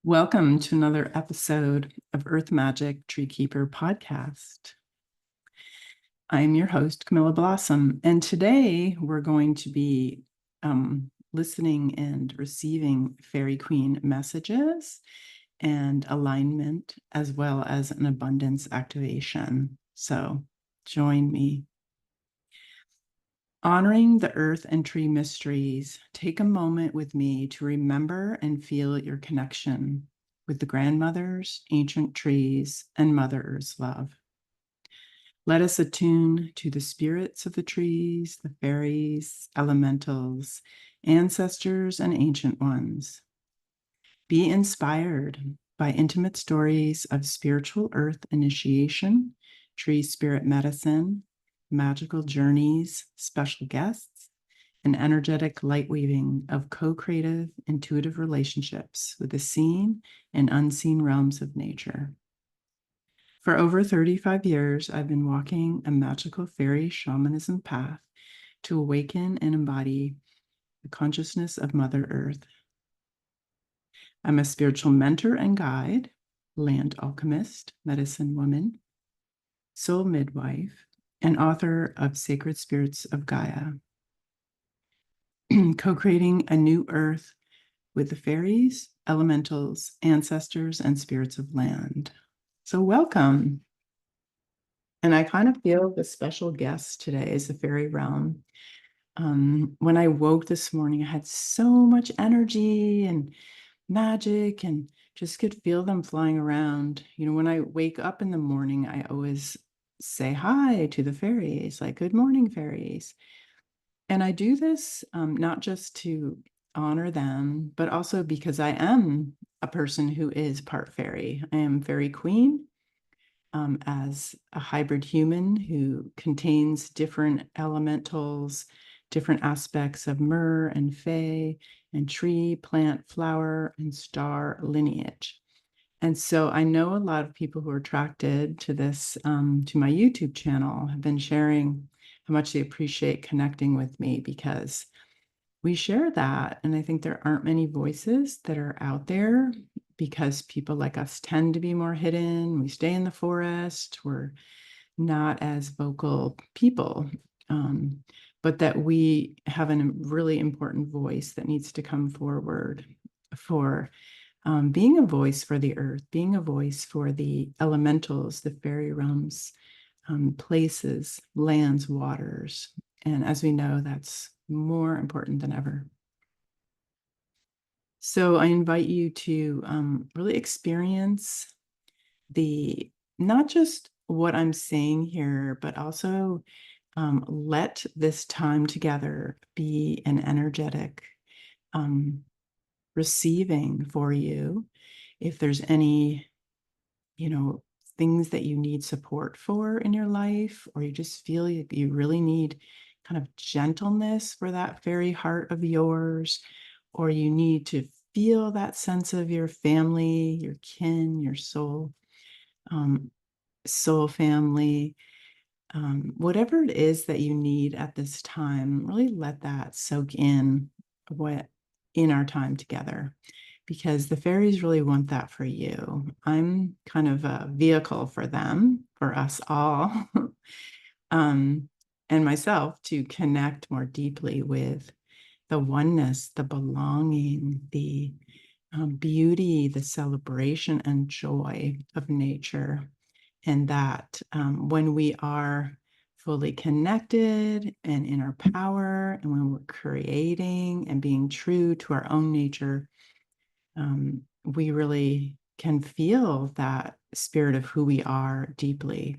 Welcome to another episode of Earth Magic Tree Keeper podcast. I'm your host, Camilla Blossom, and today we're going to be listening and receiving Fairy Queen messages and alignment, as well as an abundance activation. So join me. Honoring the earth and tree mysteries, take a moment with me to remember and feel your connection with the grandmothers, ancient trees, and Mother Earth's love. Let us attune to the spirits of the trees, the fairies, elementals, ancestors, and ancient ones. Be inspired by intimate stories of spiritual earth initiation, tree spirit medicine, magical journeys, special guests, and energetic light weaving of co-creative, intuitive relationships with the seen and unseen realms of nature. For over 35 years, I've been walking a magical fairy shamanism path to awaken and embody the consciousness of Mother Earth. I'm a spiritual mentor and guide, land alchemist, medicine woman, soul midwife, and author of Sacred Spirits of Gaia, co-creating a new earth with the fairies, elementals, ancestors, and spirits of land. So welcome. And I kind of feel the special guest today is the fairy realm. When I woke this morning, I had so much energy and magic and just could feel them flying around. You know, when I wake up in the morning, I always say hi to the fairies, like, good morning, fairies. And I do this not just to honor them, but also because I am a person who is part fairy. I am fairy queen as a hybrid human who contains different elementals, different aspects of myrrh and fae and tree, plant, flower, and star lineage. And so I know a lot of people who are attracted to this, to my YouTube channel, have been sharing how much they appreciate connecting with me because we share that. And I think there aren't many voices that are out there because people like us tend to be more hidden. We stay in the forest. We're not as vocal people, but that we have a really important voice that needs to come forward for being a voice for the earth, being a voice for the elementals, the fairy realms, places, lands, waters. And as we know, that's more important than ever. So I invite you to really experience the, not just what I'm saying here, but also let this time together be an energetic receiving for you. If there's any, things that you need support for in your life, or you just feel you really need kind of gentleness for that fairy heart of yours, or you need to feel that sense of your family, your kin, your soul, soul family, whatever it is that you need at this time, really let that soak in in our time together, because the fairies really want that for you. I'm kind of a vehicle for them, for us all, and myself, to connect more deeply with the oneness, the belonging, the beauty, the celebration and joy of nature. And that when we are fully connected and in our power, and when we're creating and being true to our own nature, we really can feel that spirit of who we are deeply.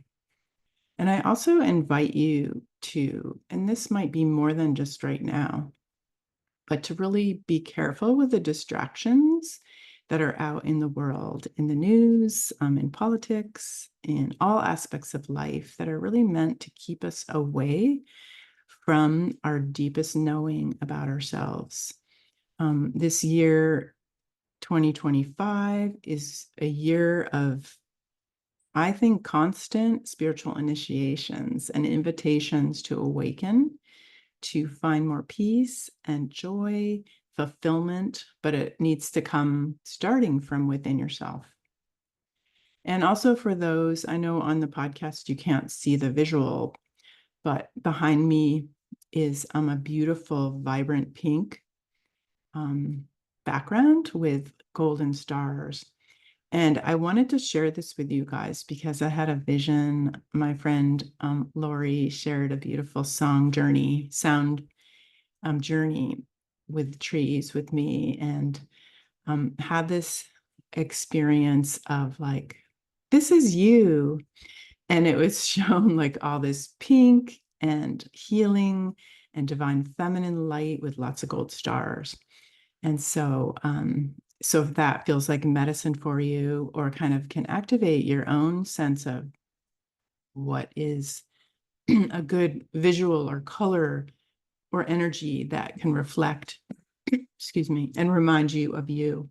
And I also invite you to, and this might be more than just right now, but to really be careful with the distractions that are out in the world, in the news, in politics, in all aspects of life that are really meant to keep us away from our deepest knowing about ourselves. This year, 2025, is a year of, I think, constant spiritual initiations and invitations to awaken, to find more peace and joy, fulfillment, but it needs to come starting from within yourself. And also for those, I know on the podcast you can't see the visual, but behind me is a beautiful, vibrant pink background with golden stars. And I wanted to share this with you guys because I had a vision. My friend Lori shared a beautiful sound journey with trees with me, and had this experience of like, this is you. And it was shown like all this pink and healing and divine feminine light with lots of gold stars. And so, so if that feels like medicine for you, or kind of can activate your own sense of what is a good visual or color or energy that can reflect, excuse me, and remind you of you.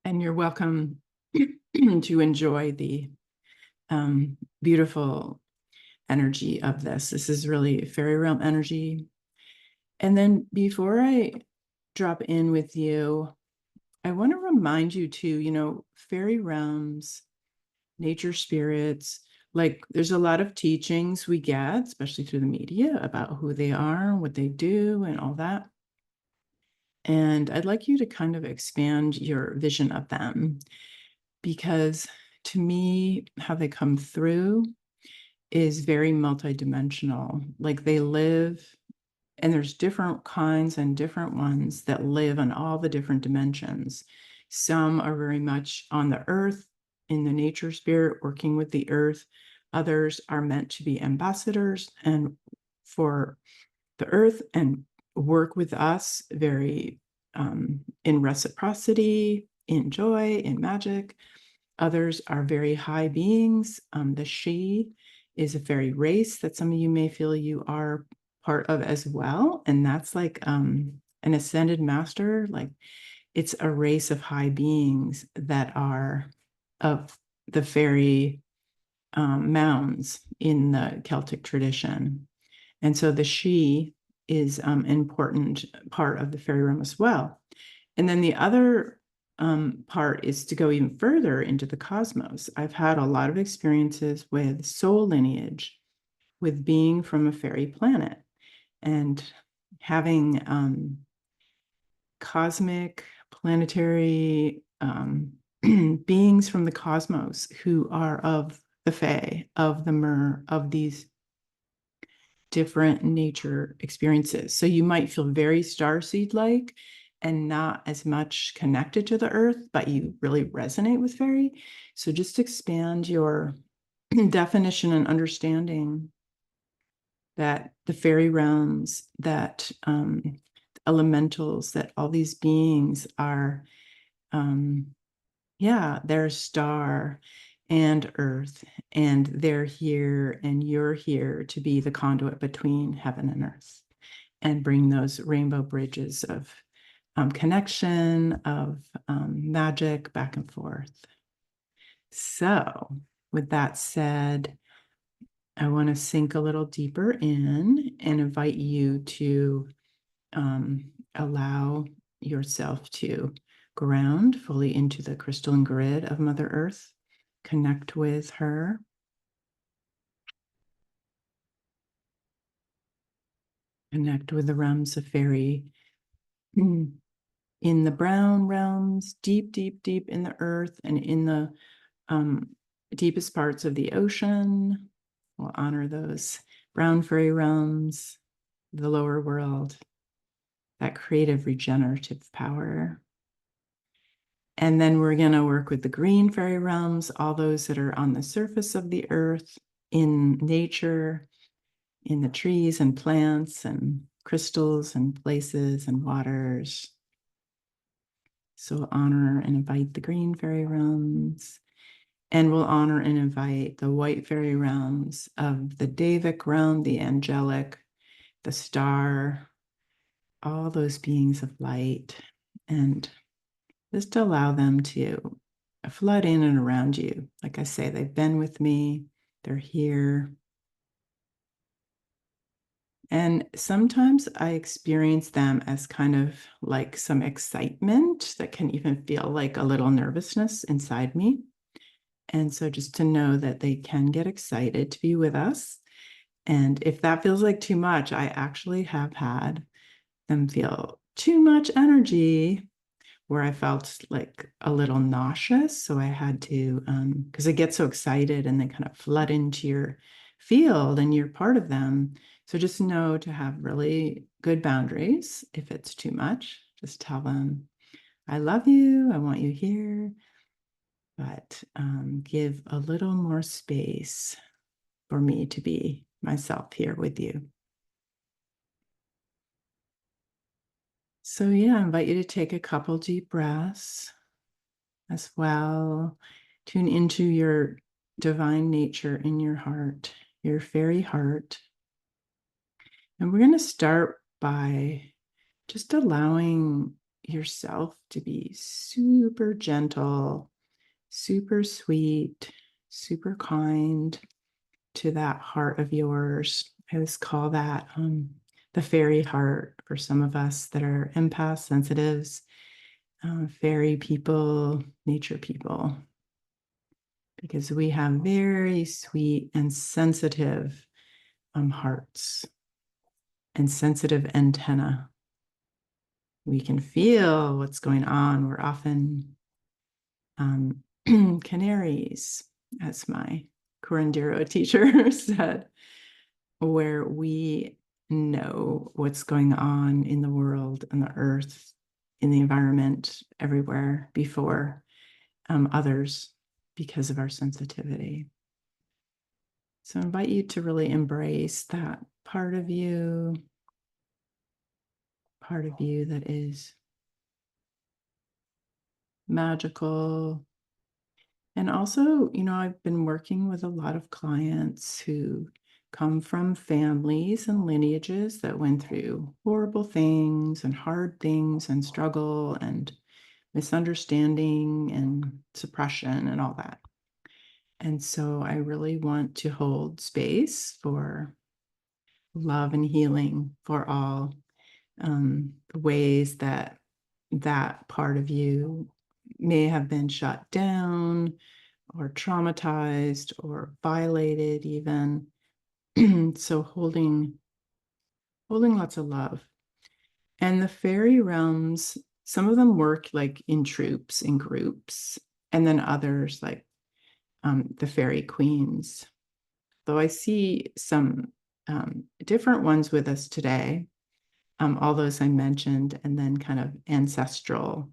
And you're welcome to enjoy the beautiful energy of this. This is really fairy realm energy. And then before I drop in with you, I want to remind you too, fairy realms, nature spirits, like there's a lot of teachings we get, especially through the media, about who they are, what they do, and all that. And I'd like you to kind of expand your vision of them, because to me, how they come through is very multidimensional. Like they live, and there's different kinds and different ones that live on all the different dimensions. Some are very much on the earth, in the nature spirit, working with the earth. Others are meant to be ambassadors and for the earth and work with us very in reciprocity, in joy, in magic. Others are very high beings. The she is a fairy race that some of you may feel you are part of as well. And that's like an ascended master. Like it's a race of high beings that are of the fairy mounds in the Celtic tradition. And so the she is an important part of the fairy realm as well. And then the other part is to go even further into the cosmos. I've had a lot of experiences with soul lineage, with being from a fairy planet, and having cosmic, planetary beings from the cosmos who are of the Fae, of the Mer, of these different nature experiences. So you might feel very starseed-like and not as much connected to the earth, but you really resonate with fairy. So just expand your definition and understanding that the fairy realms, that elementals, that all these beings are, they're star and earth, and they're here, and you're here to be the conduit between heaven and earth and bring those rainbow bridges of connection, of magic back and forth. So with that said, I want to sink a little deeper in and invite you to allow yourself to ground fully into the crystalline grid of Mother Earth, connect with her. Connect with the realms of fairy in the brown realms, deep, deep, deep in the earth, and in the deepest parts of the ocean. We'll honor those brown fairy realms, the lower world, that creative regenerative power. And then we're going to work with the green fairy realms, all those that are on the surface of the earth, in nature, in the trees and plants and crystals and places and waters. So honor and invite the green fairy realms. And we'll honor and invite the white fairy realms of the Davic realm, the angelic, the star, all those beings of light, and just allow them to flood in and around you. Like I say, they've been with me, they're here, And sometimes I experience them as kind of like some excitement that can even feel like a little nervousness inside me. And so just to know that they can get excited to be with us. And if that feels like too much, I actually have had them feel too much energy where I felt like a little nauseous. So I had to, because they get so excited and they kind of flood into your field and you're part of them. So just know to have really good boundaries. If it's too much, just tell them, I love you. I want you here. But give a little more space for me to be myself here with you. So yeah, I invite you to take a couple deep breaths as well. Tune into your divine nature in your heart, your fairy heart. And we're going to start by just allowing yourself to be super gentle, super sweet, super kind to that heart of yours. I always call that the fairy heart for some of us that are empaths, sensitives, fairy people, nature people, because we have very sweet and sensitive hearts and sensitive antenna. We can feel what's going on. We're often canaries, as my curandero teacher said, where we know what's going on in the world and the earth, in the environment, everywhere before others because of our sensitivity. So I invite you to really embrace that part of you that is magical. And also, I've been working with a lot of clients who come from families and lineages that went through horrible things and hard things and struggle and misunderstanding and suppression and all that. And so I really want to hold space for love and healing for all, the ways that that part of you may have been shut down or traumatized or violated even. So holding lots of love. And the fairy realms, some of them work like in troops, in groups, and then others like the fairy queens. Though I see some different ones with us today, all those I mentioned, and then kind of ancestral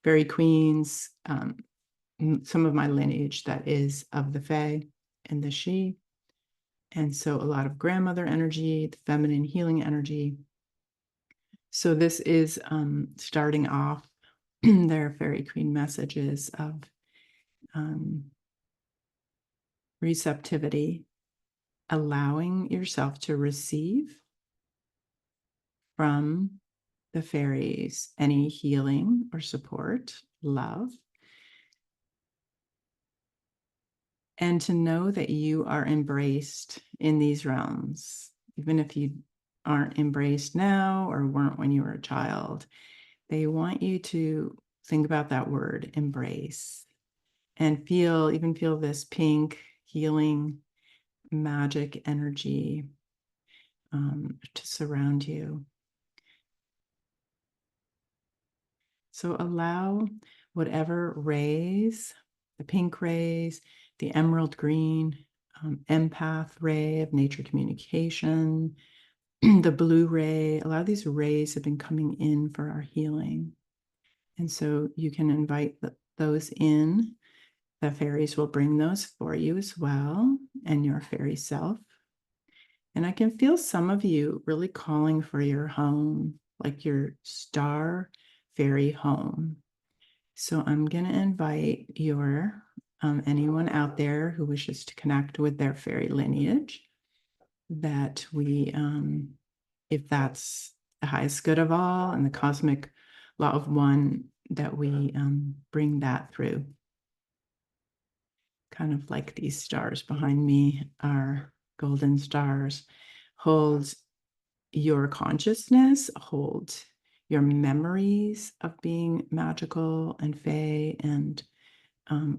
fairy queens, some of my lineage that is of the Fae and the She. And so a lot of grandmother energy, the feminine healing energy. So this is starting off their fairy queen messages of receptivity, allowing yourself to receive from the fairies any healing or support, love, and to know that you are embraced in these realms, even if you aren't embraced now or weren't when you were a child. They want you to think about that word, embrace, and feel this pink healing magic energy to surround you. So allow whatever rays, the pink rays, the emerald green, empath ray of nature communication, the blue ray, a lot of these rays have been coming in for our healing. And so you can invite those in. The fairies will bring those for you as well, and your fairy self. And I can feel some of you really calling for your home, like your star fairy home. So I'm going to invite anyone out there who wishes to connect with their fairy lineage, that we, if that's the highest good of all and the cosmic law of one, that we bring that through. Kind of like these stars behind me are golden stars hold your consciousness, hold your memories of being magical and fae and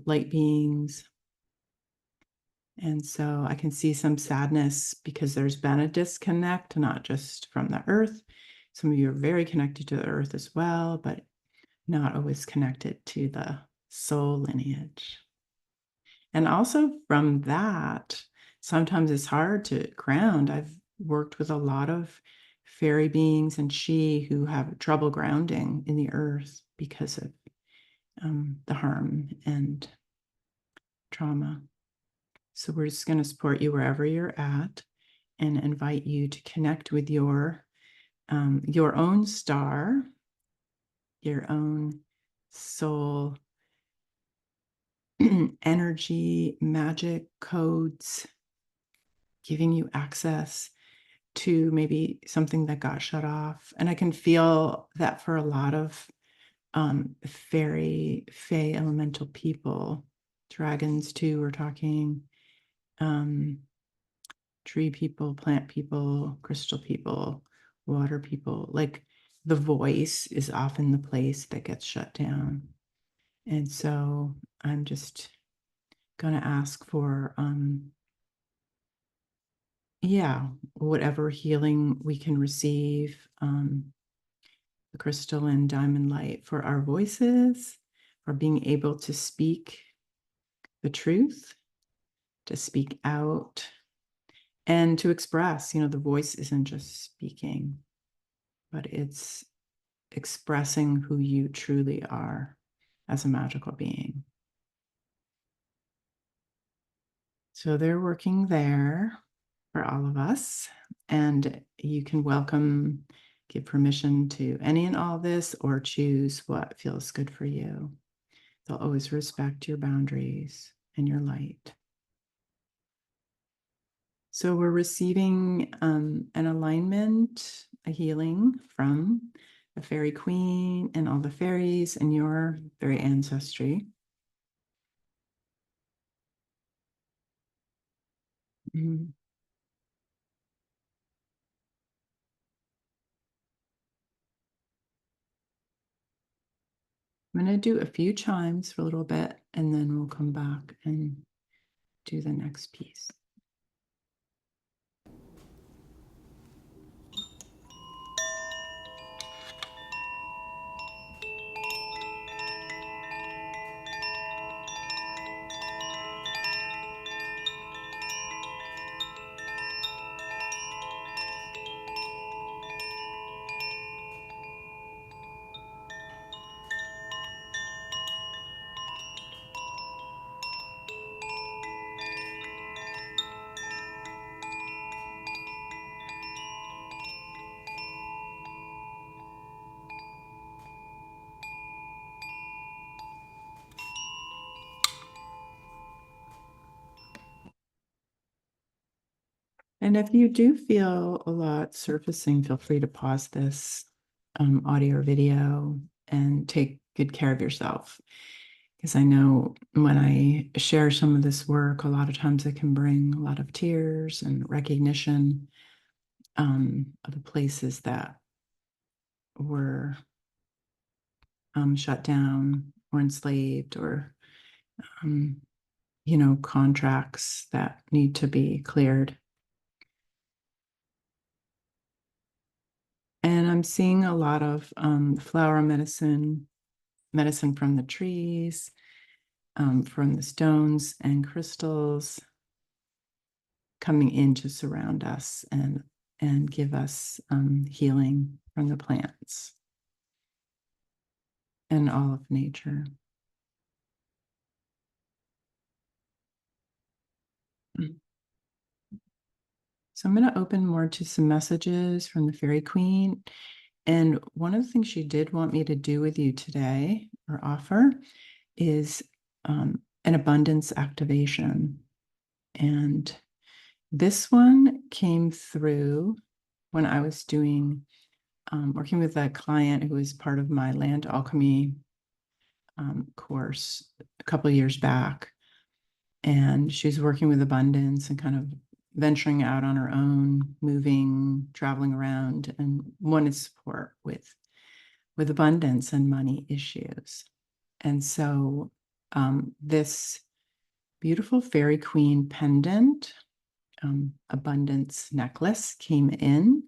light beings. And so I can see some sadness because there's been a disconnect, not just from the earth. Some of you are very connected to the earth as well, but not always connected to the soul lineage. And also from that, sometimes it's hard to ground. I've worked with a lot of fairy beings and she who have trouble grounding in the earth because of the harm and trauma. So we're just going to support you wherever you're at and invite you to connect with your own star, your own soul energy, magic codes, giving you access to maybe something that got shut off. And I can feel that for a lot of fairy, fae elemental people, dragons too, we're talking, tree people, plant people, crystal people, water people. Like the voice is often the place that gets shut down. And so I'm just going to ask for, whatever healing we can receive, the crystal and diamond light for our voices, for being able to speak the truth, to speak out, and to express. The voice isn't just speaking, but it's expressing who you truly are as a magical being. So they're working there for all of us, and you can give permission to any and all this, or choose what feels good for you. They'll always respect your boundaries and your light. So we're receiving an alignment, a healing from the fairy queen and all the fairies and your fairy ancestry. Mm-hmm. I'm going to do a few chimes for a little bit, and then we'll come back and do the next piece. And if you do feel a lot surfacing, feel free to pause this audio or video and take good care of yourself. Because I know when I share some of this work, a lot of times it can bring a lot of tears and recognition of the places that were shut down or enslaved, or contracts that need to be cleared. And I'm seeing a lot of flower medicine from the trees, from the stones and crystals coming in to surround us and give us healing from the plants and all of nature. So I'm going to open more to some messages from the Fairy Queen. And one of the things she did want me to do with you today, or offer, is an abundance activation. And this one came through when I was working with a client who was part of my land alchemy course a couple of years back. And she was working with abundance and kind of venturing out on her own, moving, traveling around, and wanted support with abundance and money issues. And so this beautiful fairy queen pendant, abundance necklace, came in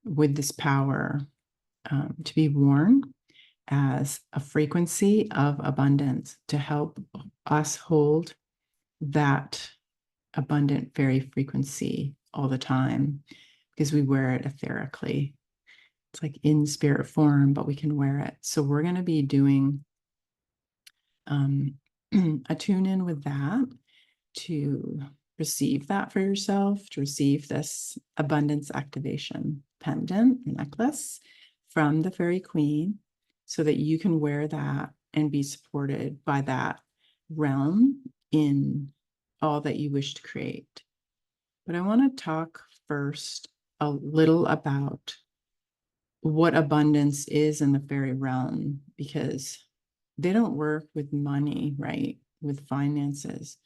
with this power to be worn as a frequency of abundance to help us hold that abundant fairy frequency all the time, because we wear it etherically. It's like in spirit form, but we can wear it. So we're going to be doing a tune in with that to receive that for yourself, to receive this abundance activation pendant necklace from the fairy queen, so that you can wear that and be supported by that realm in all that you wish to create. But I want to talk first a little about what abundance is in the fairy realm, because they don't work with money, right? With finances,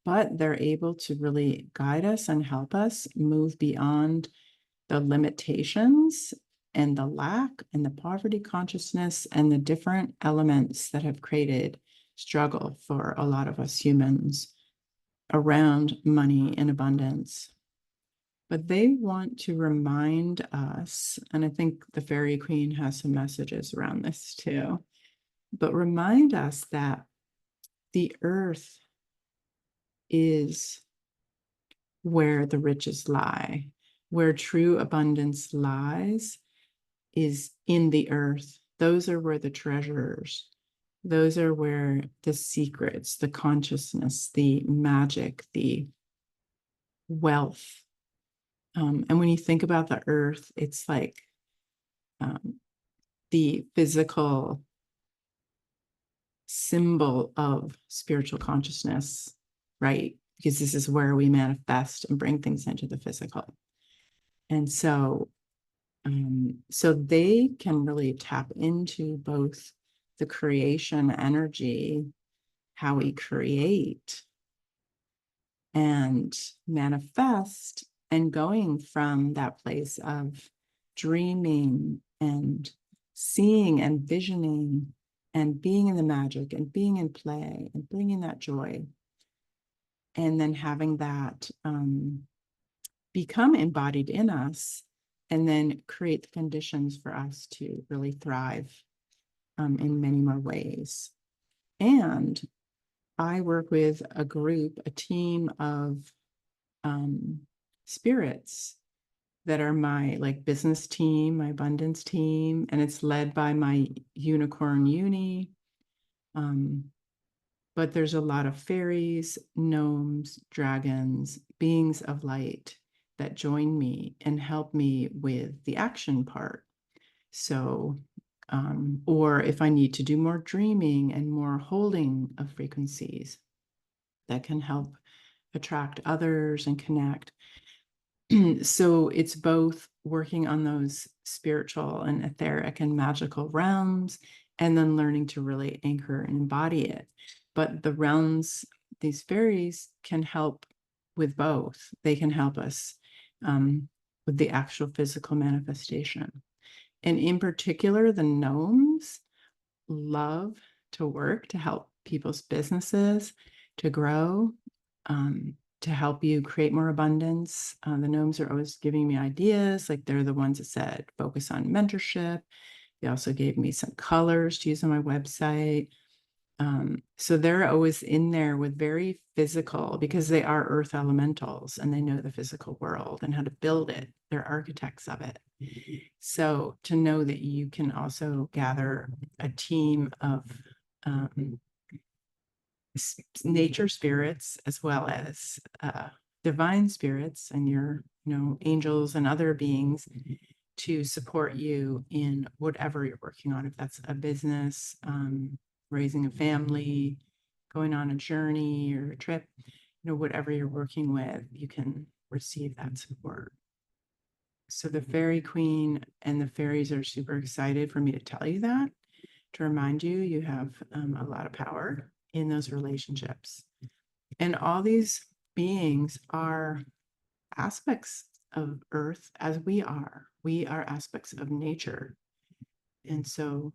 but they're able to really guide us and help us move beyond the limitations and the lack and the poverty consciousness and the different elements that have created struggle for a lot of us humans around money and abundance. But they want to remind us, and I think the fairy queen has some messages around this too, but remind us that the earth is where the riches lie, where true abundance lies is in the earth. Those are where the treasures, those are where the secrets, the consciousness, the magic, the wealth. And when you think about the earth, it's like the physical symbol of spiritual consciousness, right? Because this is where we manifest and bring things into the physical. And so they can really tap into both the creation energy, how we create and manifest, and going from that place of dreaming and seeing and visioning and being in the magic and being in play and bringing that joy, and then having that become embodied in us, and then create the conditions for us to really thrive in many more ways. And I work with a group, a team of spirits that are my like business team, my abundance team, and it's led by my unicorn uni. But there's a lot of fairies, gnomes, dragons, beings of light that join me and help me with the action part. So, or if I need to do more dreaming and more holding of frequencies, that can help attract others and connect. So it's both working on those spiritual and etheric and magical realms, and then learning to really anchor and embody it. But the realms, these fairies can help with both. They can help us with the actual physical manifestation. And in particular, the gnomes love to work to help people's businesses to grow, to help you create more abundance. The gnomes are always giving me ideas. Like they're the ones that said, focus on mentorship. They also gave me some colors to use on my website. So they're always in there with very physical, because they are earth elementals and they know the physical world and how to build it. They're architects of it. So to know that you can also gather a team of nature spirits as well as divine spirits and your angels and other beings to support you in whatever you're working on, if that's a business, raising a family, going on a journey or a trip, whatever you're working with, you can receive that support. So the fairy queen and the fairies are super excited for me to tell you that, to remind you, you have a lot of power in those relationships. And all these beings are aspects of Earth as we are. We are aspects of nature. And so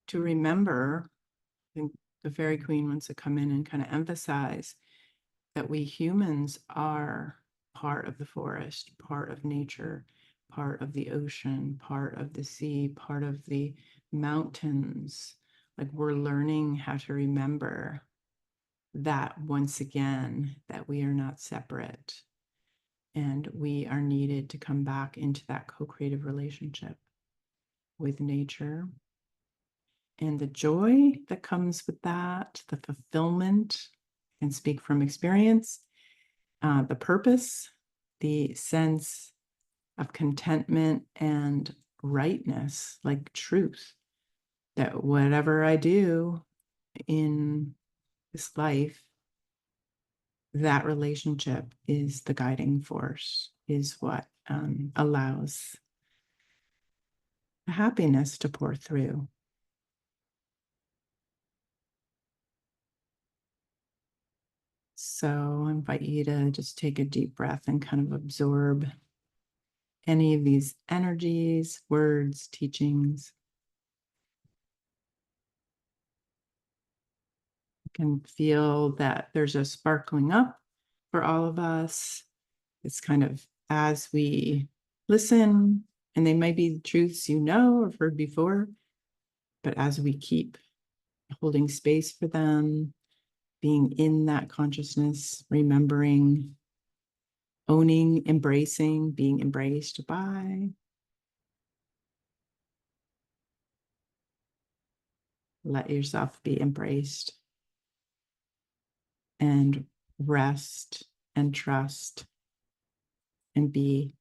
to remember, I think the Fairy Queen wants to come in and kind of emphasize that we humans are part of the forest, part of nature, part of the ocean, part of the sea, part of the mountains. Like we're learning how to remember that once again, that we are not separate and we are needed to come back into that co-creative relationship with nature. And the joy that comes with that, the fulfillment, I can speak from experience, the purpose, the sense of contentment and rightness, like truth, that whatever I do in this life, that relationship is the guiding force, is what allows happiness to pour through. So I invite you to just take a deep breath and kind of absorb any of these energies, words, teachings. You can feel that there's a sparkling up for all of us. It's kind of as we listen, and they might be truths you know or heard before, but as we keep holding space for them, being in that consciousness, remembering, owning, embracing, being embraced by. Let yourself be embraced and rest and trust and be.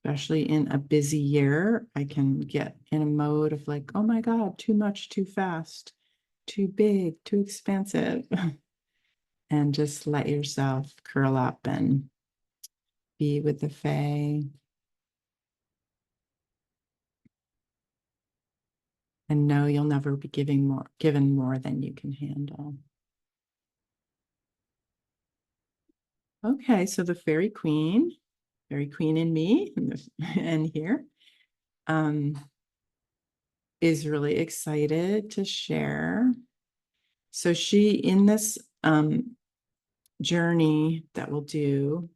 Especially in a busy year, I can get in a mode of like, oh my God, too much, too fast, too big, too expensive. And just let yourself curl up and be with the Fae. And know you'll never be given more than you can handle. Okay, so the Fairy Queen in me and here, is really excited to share. So she, in this journey that we'll do,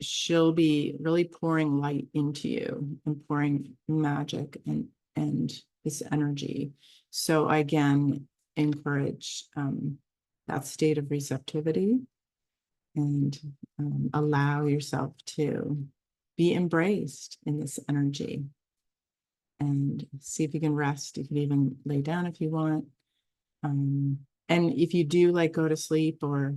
she'll be really pouring light into you and pouring magic and this energy. So I again encourage that state of receptivity and allow yourself to be embraced in this energy and see if you can rest. You can even lay down if you want. And if you do like go to sleep or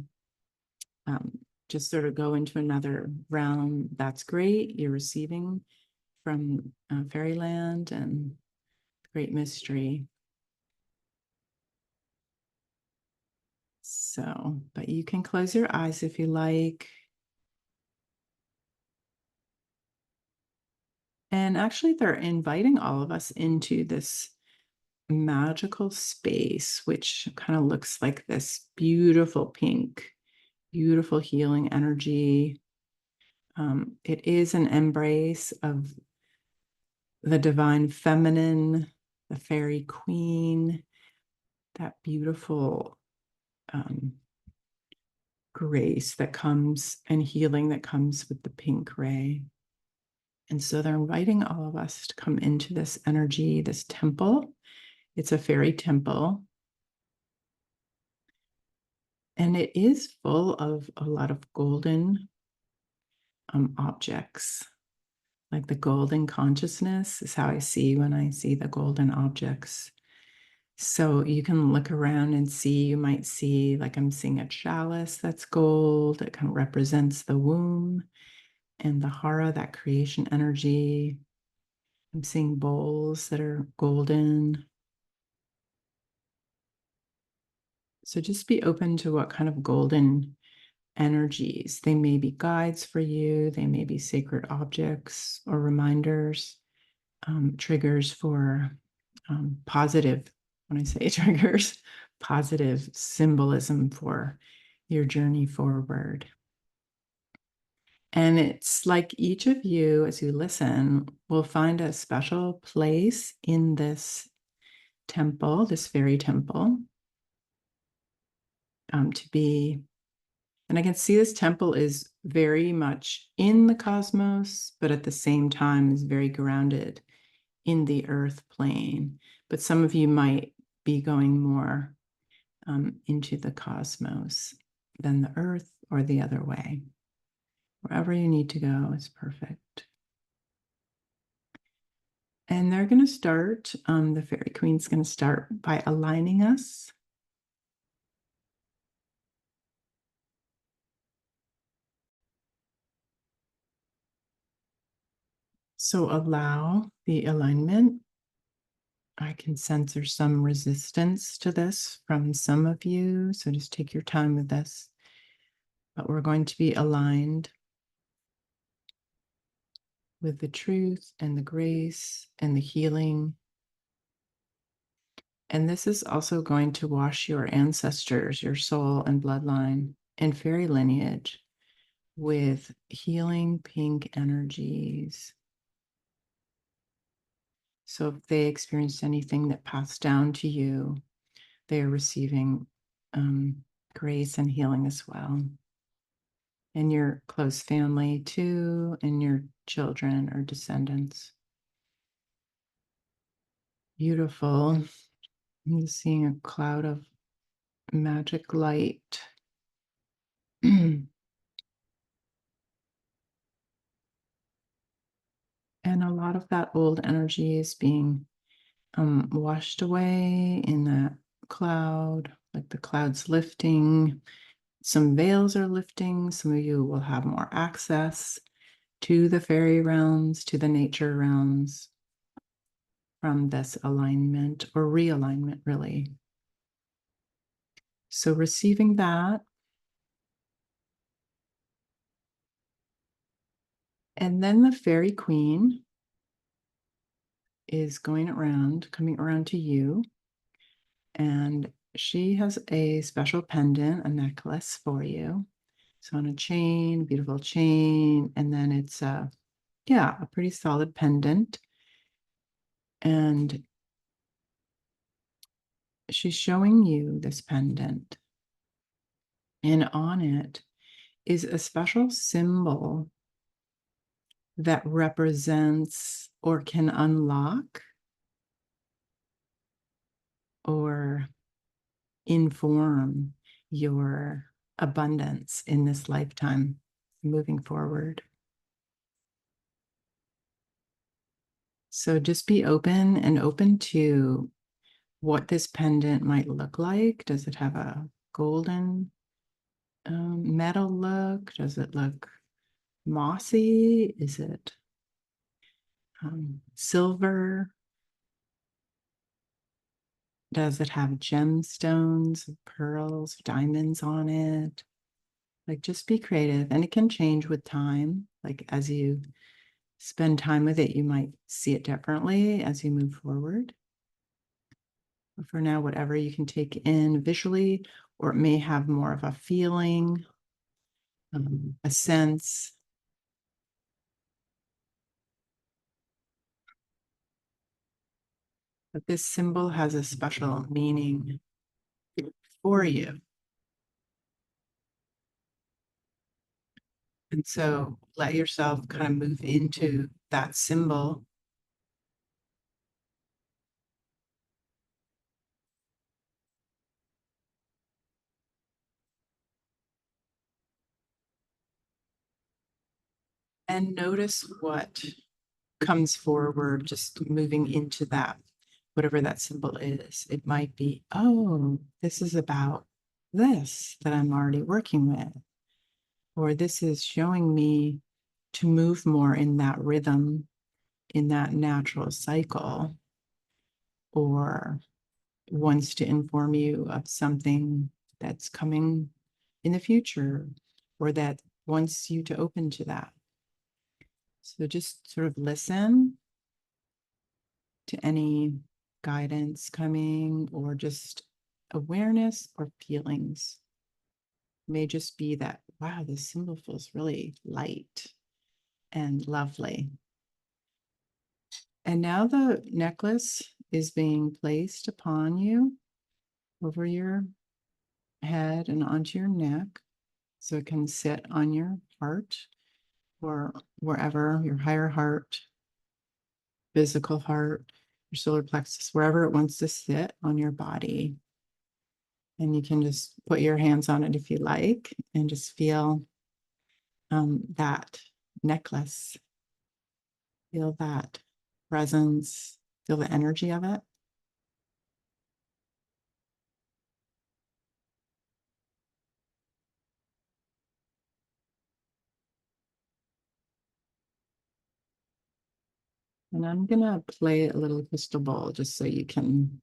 just sort of go into another realm, that's great. You're receiving from fairyland and great mystery. So, but you can close your eyes if you like. And actually, they're inviting all of us into this magical space, which kind of looks like this beautiful pink, beautiful healing energy. It is an embrace of the divine feminine, the fairy queen, that beautiful grace that comes and healing that comes with the pink ray. And so they're inviting all of us to come into this energy, this temple. It's a fairy temple. And it is full of a lot of golden objects. Like the golden consciousness is how I see when I see the golden objects. So you can look around and see, you might see, like I'm seeing a chalice that's gold. It kind of represents the womb and the hara, that creation energy. I'm seeing bowls that are golden. So just be open to what kind of golden energies. They may be guides for you. They may be sacred objects or reminders, triggers for positive when I say triggers, positive symbolism for your journey forward. And it's like each of you, as you listen, will find a special place in this temple, this fairy temple, to be. And I can see this temple is very much in the cosmos, but at the same time is very grounded in the earth plane. But some of you might be going more into the cosmos than the earth, or the other way. Wherever you need to go is perfect. And they're going to start, the Fairy Queen's going to start by aligning us. So allow the alignment. I can sense there's some resistance to this from some of you, so just take your time with this. But we're going to be aligned with the truth and the grace and the healing. And this is also going to wash your ancestors, your soul and bloodline and fairy lineage with healing pink energies. So if they experienced anything that passed down to you, they are receiving grace and healing as well. And your close family too, and your children or descendants. Beautiful. I'm seeing a cloud of magic light. And a lot of that old energy is being washed away in that cloud, like the cloud's lifting. Some veils are lifting. Some of you will have more access to the fairy realms, to the nature realms from this alignment or realignment, really. So receiving that. And then the Fairy Queen is going around, coming around to you. And she has a special pendant, a necklace for you. So on a chain, beautiful chain. And then it's a pretty solid pendant. And she's showing you this pendant. And on it is a special symbol that represents or can unlock or inform your abundance in this lifetime moving forward. So just be open to what this pendant might look like. Does it have a golden metal look? Does it look mossy? Is it silver? Does it have gemstones, pearls, diamonds on it? Like, just be creative. And it can change with time. Like, as you spend time with it, you might see it differently as you move forward. But for now, whatever you can take in visually, or it may have more of a feeling, a sense. But this symbol has a special meaning for you. And so let yourself kind of move into that symbol. And notice what comes forward, just moving into that, whatever that symbol is. It might be, oh, this is about this that I'm already working with. Or this is showing me to move more in that rhythm, in that natural cycle. Or wants to inform you of something that's coming in the future, or that wants you to open to that. So just sort of listen to any guidance coming, or just awareness or feelings. It may just be that, wow, this symbol feels really light and lovely. And now the necklace is being placed upon you, over your head and onto your neck, so it can sit on your heart or wherever, your higher heart, physical heart, your solar plexus, wherever it wants to sit on your body. And you can just put your hands on it if you like, and just feel that necklace, feel that presence, feel the energy of it. And I'm going to play a little crystal ball just so you can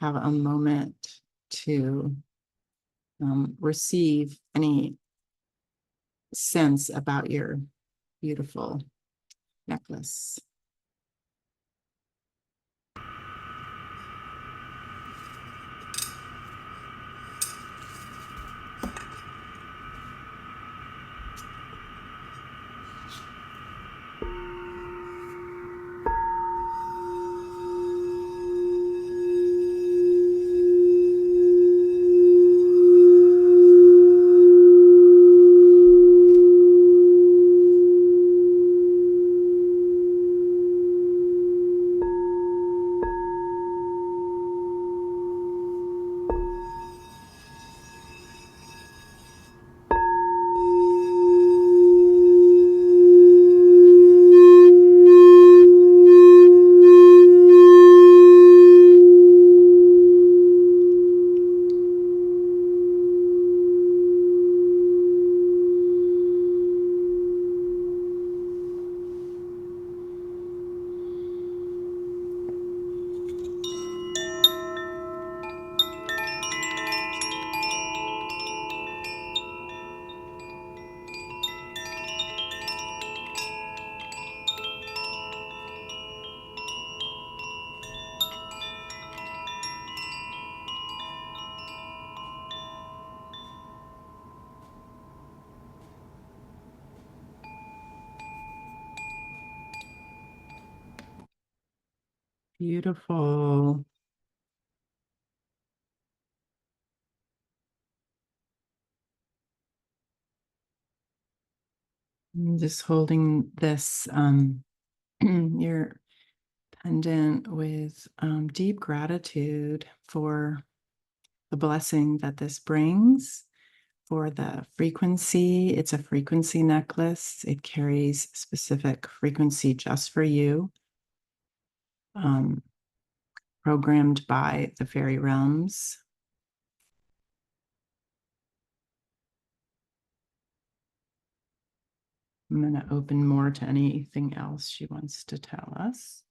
have a moment to receive any sense about your beautiful necklace. Beautiful. I'm just holding this, your pendant with deep gratitude for the blessing that this brings, for the frequency. It's a frequency necklace. It carries specific frequency just for you, programmed by the fairy realms. I'm going to open more to anything else she wants to tell us.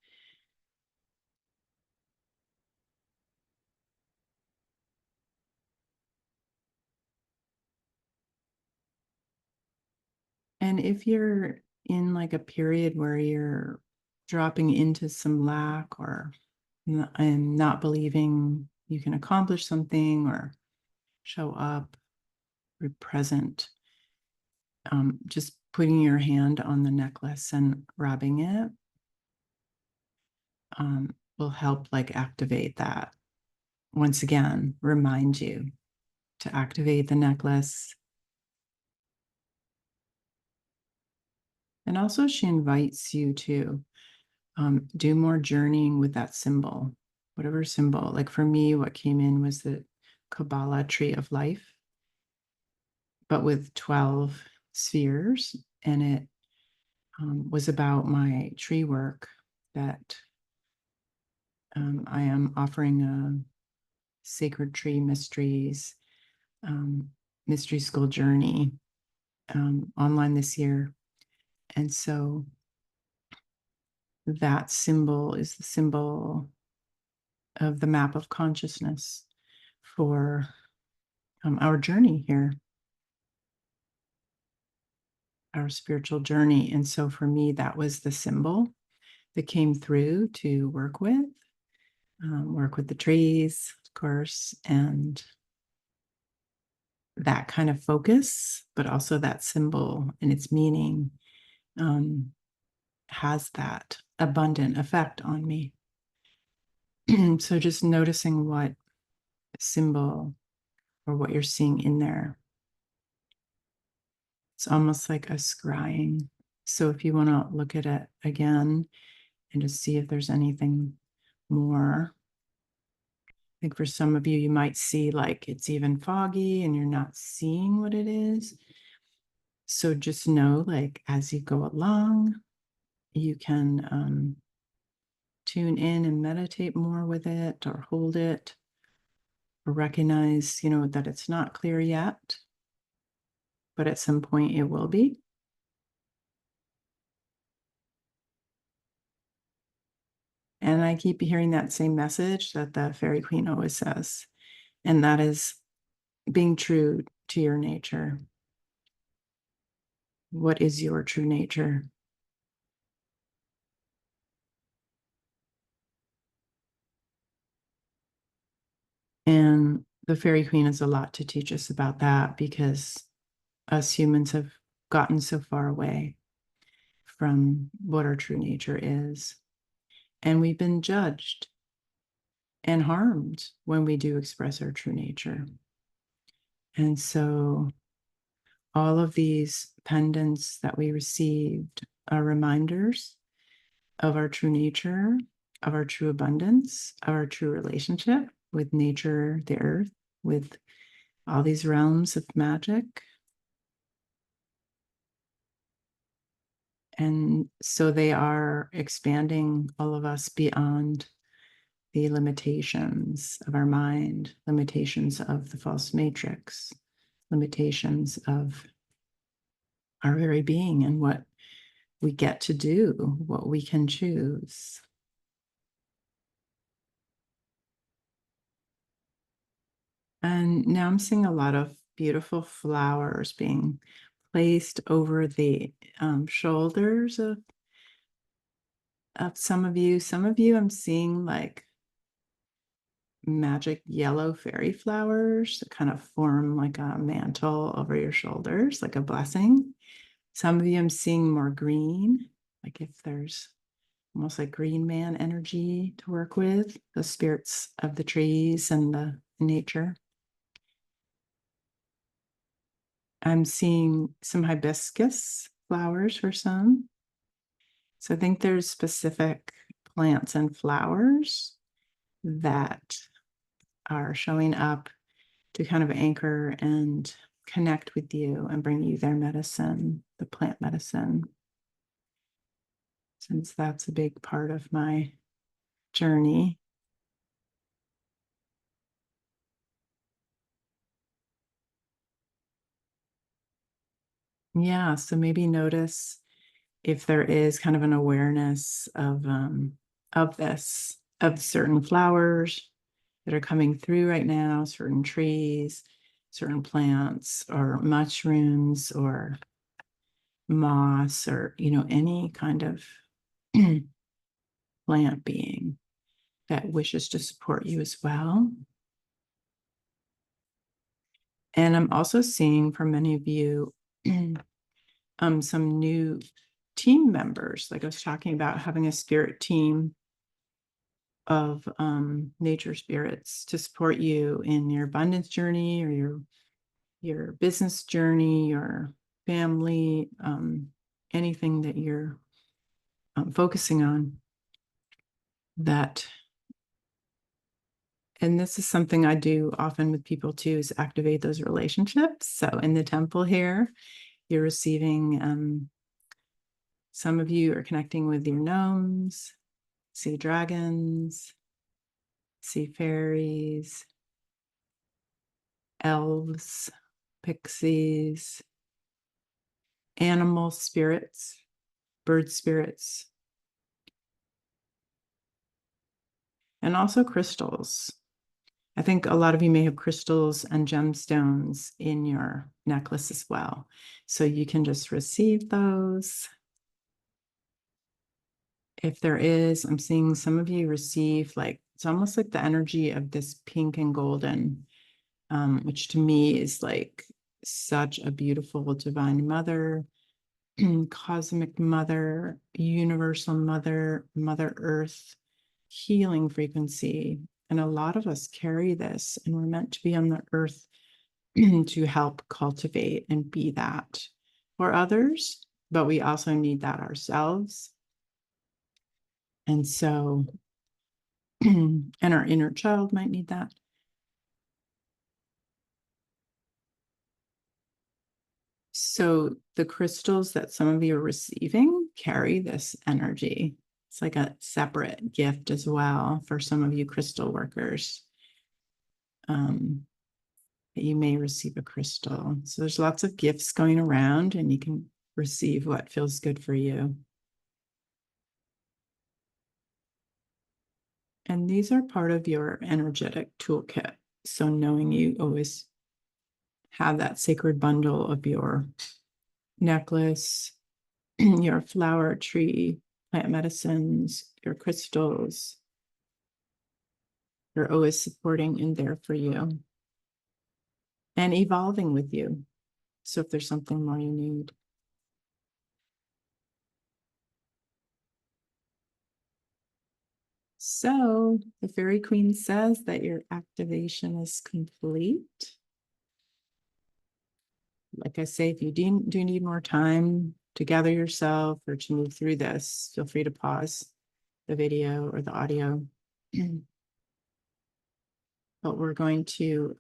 And if you're in like a period where you're dropping into some lack, or and not believing you can accomplish something or show up, be present, just putting your hand on the necklace and rubbing it will help like activate that. Once again, remind you to activate the necklace. And also she invites you to do more journeying with that symbol, whatever symbol. Like for me, what came in was the Kabbalah tree of life, but with 12 spheres. And it was about my tree work, that I am offering a Sacred Tree Mysteries mystery school journey online this year. And so that symbol is the symbol of the map of consciousness for our journey here, our spiritual journey. And so for me, that was the symbol that came through to work with. work with the trees, of course, and that kind of focus, but also that symbol and its meaning has that abundant effect on me. So just noticing what symbol or what you're seeing in there. It's almost like a scrying. So if you want to look at it again and just see if there's anything more. I think for some of you, you might see like it's even foggy and you're not seeing what it is. So just know, like, as you go along, you can tune in and meditate more with it or hold it or recognize, that it's not clear yet, but at some point it will be. And I keep hearing that same message that the Fairy Queen always says, and that is being true to your nature. What is your true nature? And the Fairy Queen has a lot to teach us about that because us humans have gotten so far away from what our true nature is. And we've been judged and harmed when we do express our true nature. And so all of these pendants that we received are reminders of our true nature, of our true abundance, of our true relationship with nature, the earth, with all these realms of magic. And so they are expanding all of us beyond the limitations of our mind, limitations of the false matrix, limitations of our very being and what we get to do, what we can choose. And now I'm seeing a lot of beautiful flowers being placed over the shoulders of some of you. Some of you I'm seeing like magic yellow fairy flowers that kind of form like a mantle over your shoulders, like a blessing. Some of you I'm seeing more green, like if there's almost like green man energy to work with, the spirits of the trees and the nature. I'm seeing some hibiscus flowers for some. So I think there's specific plants and flowers that are showing up to kind of anchor and connect with you and bring you their medicine, the plant medicine, since that's a big part of my journey. Yeah, so maybe notice if there is kind of an awareness of this, of certain flowers that are coming through right now, certain trees, certain plants, or mushrooms, or moss, or any kind of plant being that wishes to support you as well. And I'm also seeing for many of you some new team members. Like I was talking about having a spirit team of nature spirits to support you in your abundance journey or your business journey, your family, anything that you're focusing on. That, and this is something I do often with people too, is activate those relationships. So in the temple here, you're receiving, some of you are connecting with your gnomes, sea dragons, sea fairies, elves, pixies, animal spirits, bird spirits, and also crystals. I think a lot of you may have crystals and gemstones in your necklace as well. So you can just receive those. if there is, I'm seeing some of you receive like, it's almost like the energy of this pink and golden, which to me is like such a beautiful divine mother, cosmic mother, universal mother, mother earth, healing frequency. And a lot of us carry this, and we're meant to be on the earth to help cultivate and be that for others, but we also need that ourselves. And so, and our inner child might need that. So the crystals that some of you are receiving carry this energy. It's like a separate gift as well for some of you crystal workers. That you may receive a crystal. So there's lots of gifts going around, and you can receive what feels good for you. And these are part of your energetic toolkit. So knowing you always have that sacred bundle of your necklace, your flower tree, plant medicines, your crystals, they're always supporting and there for you and evolving with you. So if there's something more you need. So the Fairy Queen says that your activation is complete. Like I say, if you do need more time to gather yourself or to move through this, feel free to pause the video or the audio. But we're going to,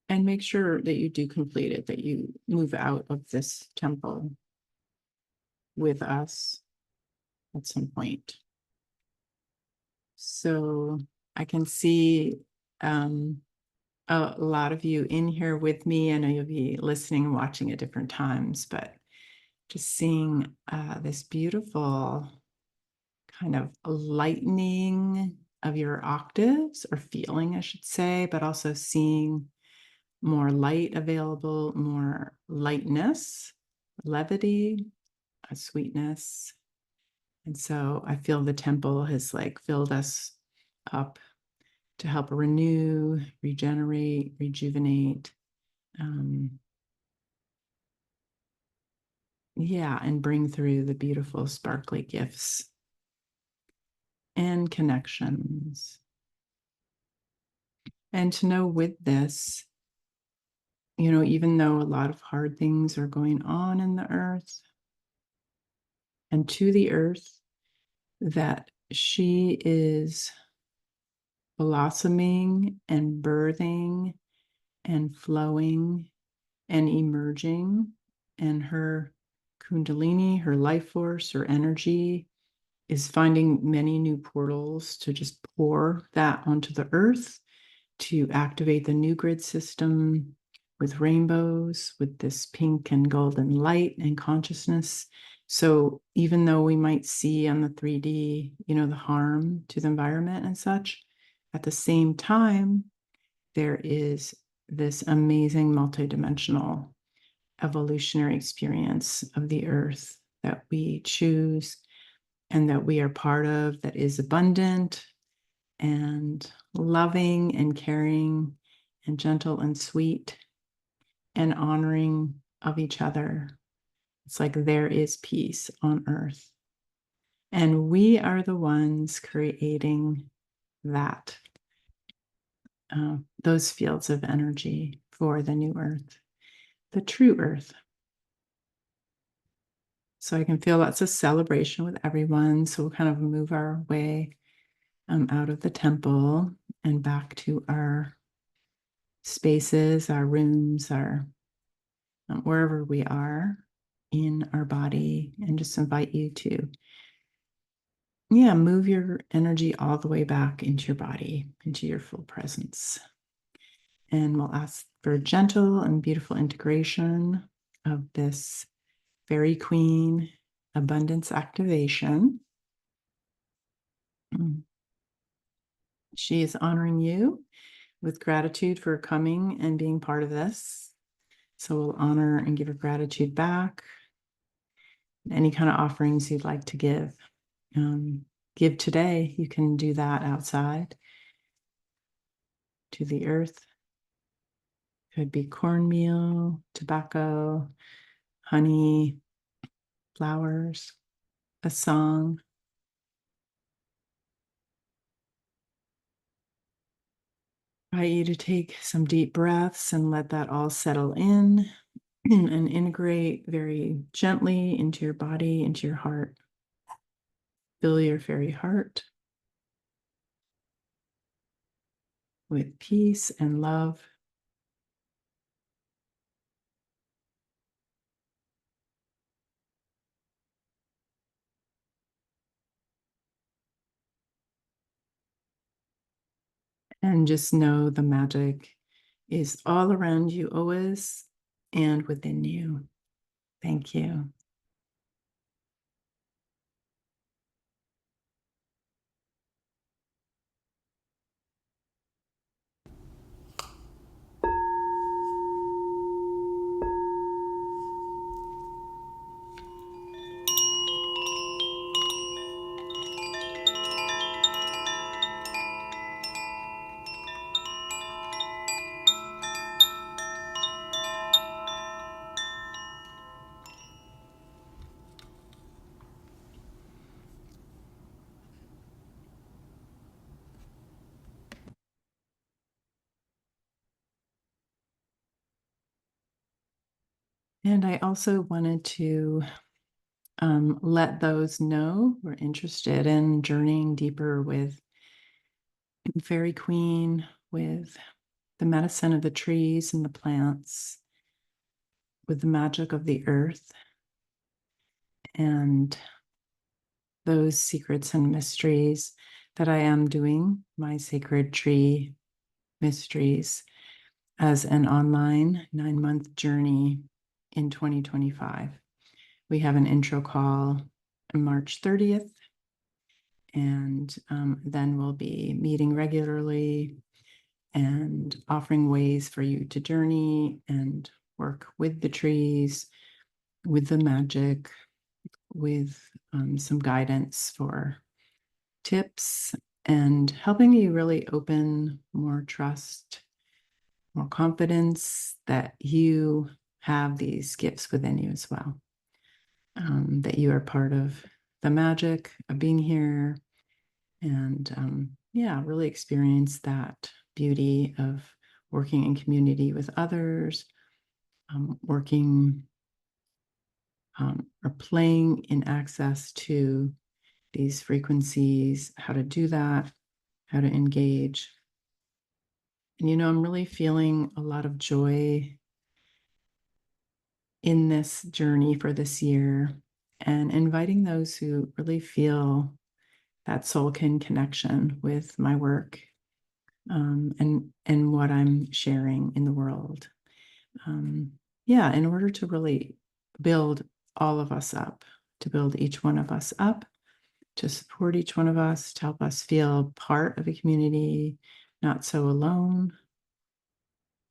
and make sure that you do complete it, that you move out of this temple with us at some point. So I can see a lot of you in here with me. I know you'll be listening and watching at different times, but just seeing this beautiful kind of lightening of your octaves, or feeling, I should say, but also seeing more light available, more lightness, levity, a sweetness. And so I feel the temple has like filled us up to help renew, regenerate, rejuvenate. Yeah, and bring through the beautiful, sparkly gifts and connections. And to know with this, you know, even though a lot of hard things are going on in the earth and to the earth, that she is blossoming and birthing and flowing and emerging, and her kundalini, her life force, her energy is finding many new portals to just pour that onto the earth, to activate the new grid system with rainbows, with this pink and golden light and consciousness. So even though we might see on the 3D, you know, the harm to the environment and such, at the same time, there is this amazing multidimensional evolutionary experience of the earth that we choose and that we are part of, that is abundant and loving and caring and gentle and sweet and honoring of each other. It's like there is peace on earth. And we are the ones creating that, those fields of energy for the new earth, the true earth. So I can feel lots of celebration with everyone. So we'll kind of move our way out of the temple and back to our spaces, our rooms, our wherever we are in our body, and just invite you to, yeah, move your energy all the way back into your body, into your full presence. And we'll ask for gentle and beautiful integration of this Fairy Queen abundance activation. She is honoring you with gratitude for coming and being part of this. So we'll honor and give her gratitude back. Any kind of offerings you'd like to give. Give today. You can do that outside to the earth. Could be cornmeal, tobacco, honey, flowers, a song. I invite you to take some deep breaths and let that all settle in and integrate very gently into your body, into your heart. Fill your fairy heart with peace and love. And just know the magic is all around you always and within you. Thank you. And I also wanted to let those know who are interested in journeying deeper with Fairy Queen, with the medicine of the trees and the plants, with the magic of the earth, and those secrets and mysteries that I am doing, my sacred tree mysteries, as an online 9-month journey in 2025. We have an intro call on March 30th, and then we'll be meeting regularly and offering ways for you to journey and work with the trees, with the magic, with some guidance for tips, and helping you really open more trust, more confidence that you have these gifts within you as well. That you are part of the magic of being here, and really experience that beauty of working in community with others, working or playing in access to these frequencies, how to do that, how to engage. And I'm really feeling a lot of joy in this journey for this year, and inviting those who really feel that soul kin connection with my work, and what I'm sharing in the world. In order to really build all of us up, to build each one of us up, to support each one of us, to help us feel part of a community, not so alone,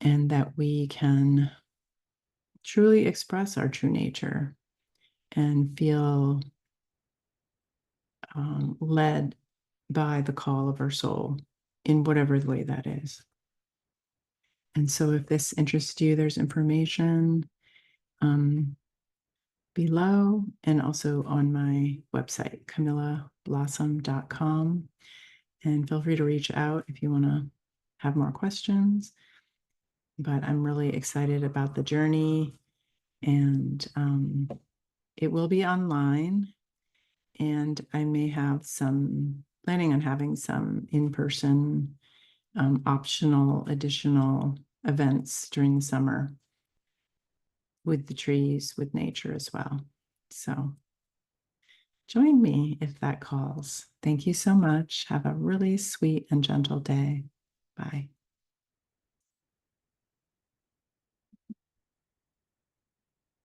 and that we can truly express our true nature and feel led by the call of our soul in whatever the way that is. And so if this interests you, there's information below and also on my website, camillablossom.com. And feel free to reach out if you want to have more questions. But I'm really excited about the journey, and it will be online, and I may have planning on having some in-person optional additional events during the summer with the trees, with nature as well. So join me if that calls. Thank you so much. Have a really sweet and gentle day. Bye.